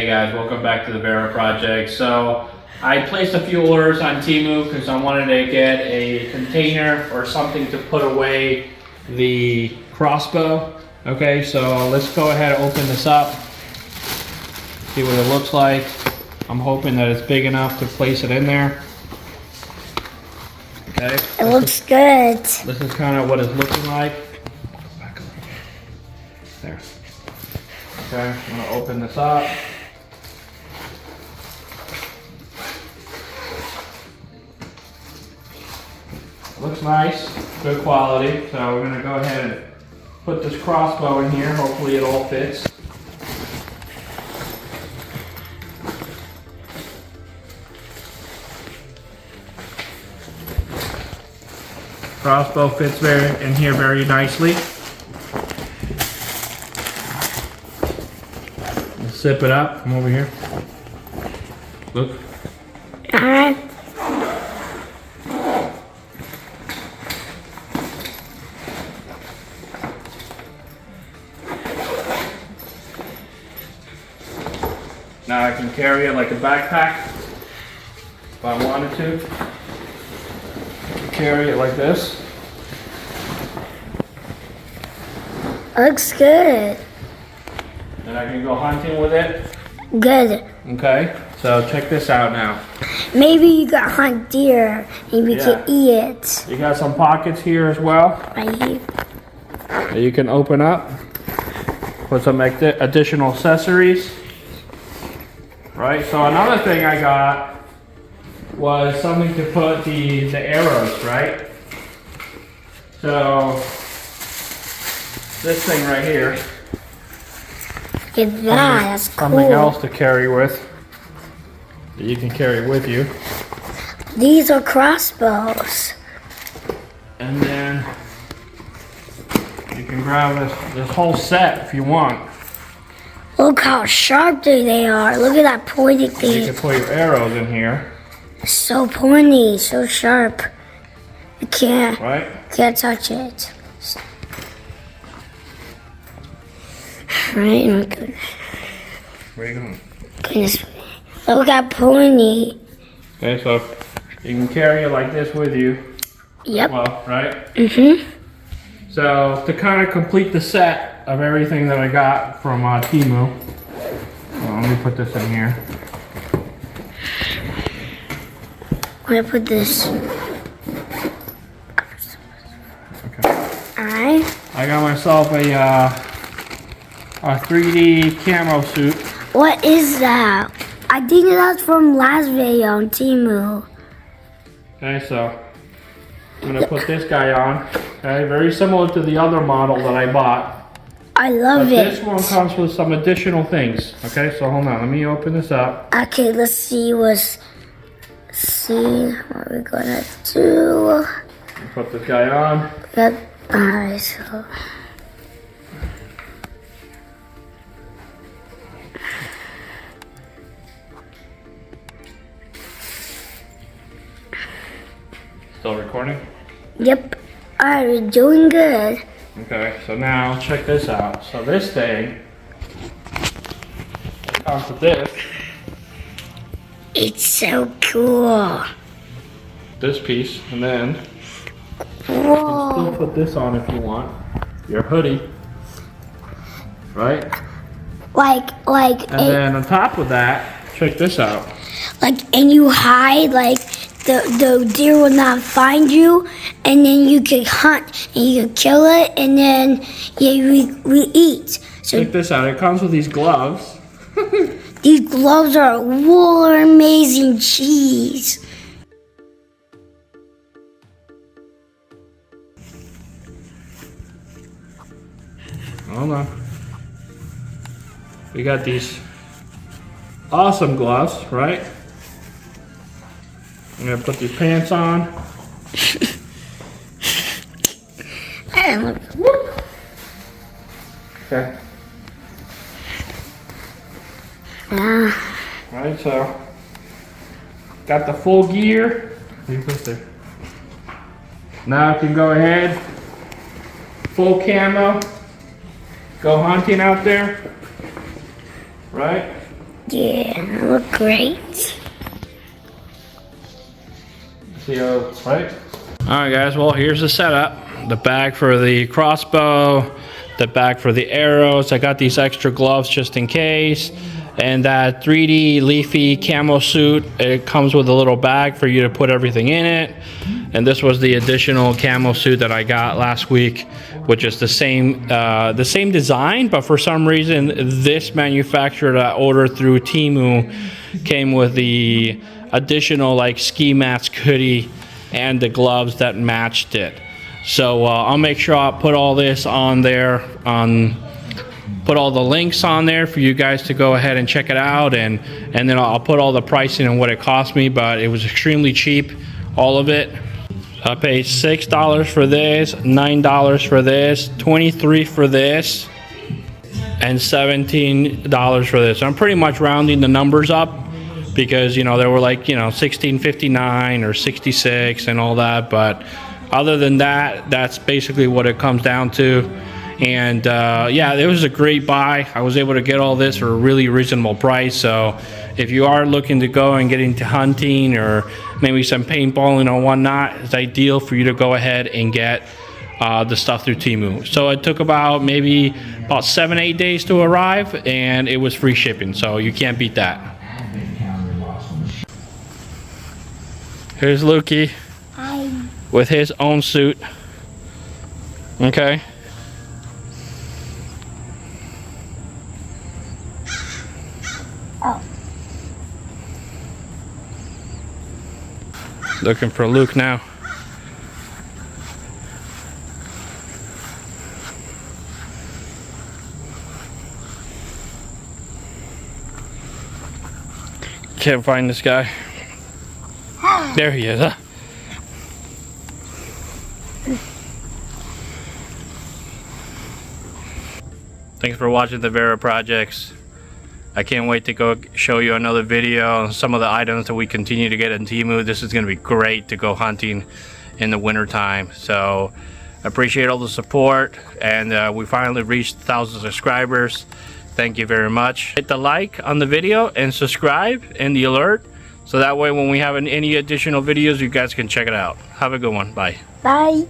guys, welcome back to the Vera Project. So I placed a few orders on Temu because I wanted to get a container or something to put away the crossbow. Okay, so let's go ahead and open this up, see what it looks like. I'm hoping that it's big enough to place it in there. Okay. It looks good. This is kind of what it's looking like. There. Okay, I'm gonna open this up. Looks nice, good quality. So we're gonna go ahead and put this crossbow in here. Hopefully it all fits. Crossbow fits in here very nicely. Zip it up. Come over here. Look. Alright. Now I can carry it like a backpack if I wanted to. Carry it like this. Looks good. And I can go hunting with it. Good. Okay, so check this out now. Maybe you can hunt deer and we can eat it. You got some pockets here as well. Right here. That you can open up. Put some additional accessories. Right, so another thing I got was something to put the arrows, right? So this thing right here. Look at that, that's cool. Something else to carry with, that you can carry with you. These are crossbows. And then you can grab this whole set if you want. Look how sharp they are. Look at that pointy thing. You can put your arrows in here. So pointy, so sharp. You can't touch it. Right? Oh, goodness. Where are you going? Goodness. Look at pointy. Okay, so you can carry it like this with you. Yep. Well, right? Mm-hmm. So to kind of complete the set of everything that I got from Temu, let me put this in here. I'm gonna put this. Okay. Alright. I got myself a 3D camo suit. What is that? I think that's from last video on Temu. Okay, so I'm gonna put this guy on. Okay, very similar to the other model that I bought. I love it. This one comes with some additional things. Okay, so hold on, let me open this up. Okay, let's see what we're gonna do. Put this guy on. Yep. Alright, so. Still recording? Yep. Alright, we're doing good. Okay, so now check this out. So this thing comes with this. It's so cool. This piece, and then you can Whoa. still put this on if you want. Your hoodie, right? And then on top of that, check this out. And you hide, the deer will not find you, and then you can hunt, and you can kill it, and then we eat. So Check this out, it comes with these gloves. these gloves are wool or amazing cheese. Hold on. We got these awesome gloves, right? I'm gonna put these pants on. Okay. Right, so got the full gear. Now I can go ahead, full camo, go hunting out there, right? Yeah, they look great. Right. Alright guys, well here's the setup. The bag for the crossbow, the bag for the arrows. I got these extra gloves just in case. And that 3D Leafy Camo suit, it comes with a little bag for you to put everything in it. And this was the additional camo suit that I got last week, which is the same design, but for some reason this manufacturer that I ordered through Temu came with the additional like ski mask hoodie and the gloves that matched it. So I'll make sure I'll put all this on there, put all the links on there for you guys to go ahead and check it out, and then I'll put all the pricing and what it cost me, but it was extremely cheap, all of it. I paid $6 for this, $9 for this, $23 for this, and $17 for this. I'm pretty much rounding the numbers up because, you know, they were like, you know, $16.59 or $66 and all that, but other than that, that's basically what it comes down to. And yeah, it was a great buy. I was able to get all this for a really reasonable price. So if you are looking to go and get into hunting or maybe some paintballing or whatnot, it's ideal for you to go ahead and get the stuff through Temu. So it took about 7-8 days to arrive, and it was free shipping, so you can't beat that. Here's Lukey with his own suit. Okay. Oh. Looking for Luke now. Can't find this guy. There he is, huh? Thanks for watching the Vera Projects. I can't wait to go show you another video on some of the items that we continue to get in Temu. This is going to be great to go hunting in the winter time. So I appreciate all the support, and we finally reached 1,000 subscribers. Thank you very much. Hit the like on the video and subscribe and the alert, so that way when we have any additional videos, you guys can check it out. Have a good one. Bye. Bye.